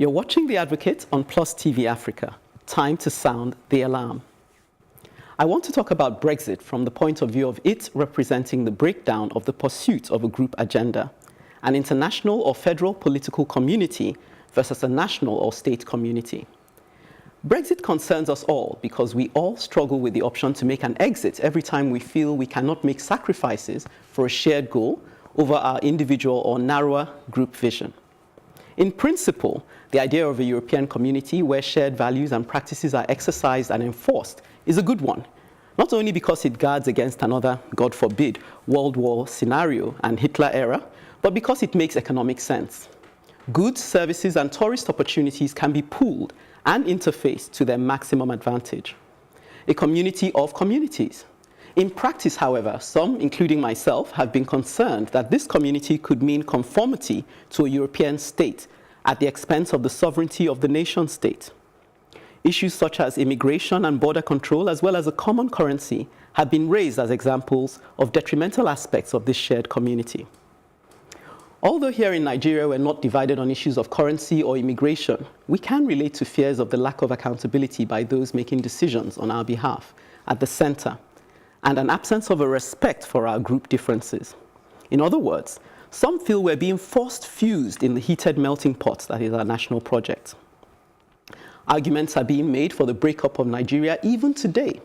You're watching The Advocate on PlusTVAfrica. Time to sound the alarm. I want to talk about Brexit from the point of view of it representing the breakdown of the pursuit of a group agenda, an international or federal political community versus a national or state community. Brexit concerns us all because we all struggle with the option to make an exit every time we feel we cannot make sacrifices for a shared goal over our individual or narrower group vision. In principle, the idea of a European community where shared values and practices are exercised and enforced is a good one, not only because it guards against another, God forbid, World War scenario and Hitler era, but because it makes economic sense. Goods, services, and tourist opportunities can be pooled and interfaced to their maximum advantage. A community of communities. In practice, however, some, including myself, have been concerned that this community could mean conformity to a European state at the expense of the sovereignty of the nation-state. Issues such as immigration and border control, as well as a common currency, have been raised as examples of detrimental aspects of this shared community. Although here in Nigeria we're not divided on issues of currency or immigration, we can relate to fears of the lack of accountability by those making decisions on our behalf at the center, and an absence of a respect for our group differences. In other words, some feel we're being forced fused in the heated melting pot that is our national project. Arguments are being made for the breakup of Nigeria even today.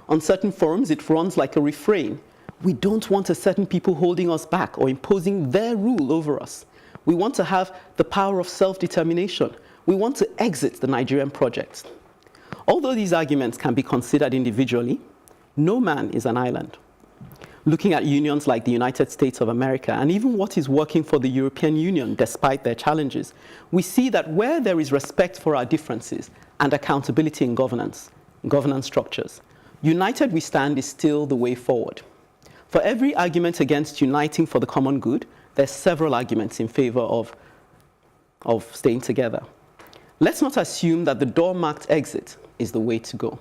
On certain forums, it runs like a refrain. We don't want a certain people holding us back or imposing their rule over us. We want to have the power of self-determination. We want to exit the Nigerian project. Although these arguments can be considered individually, no man is an island. Looking at unions like the United States of America and even what is working for the European Union despite their challenges, we see that where there is respect for our differences and accountability in governance structures, united we stand is still the way forward. For every argument against uniting for the common good, there's several arguments in favor of staying together. Let's not assume that the door-marked exit is the way to go.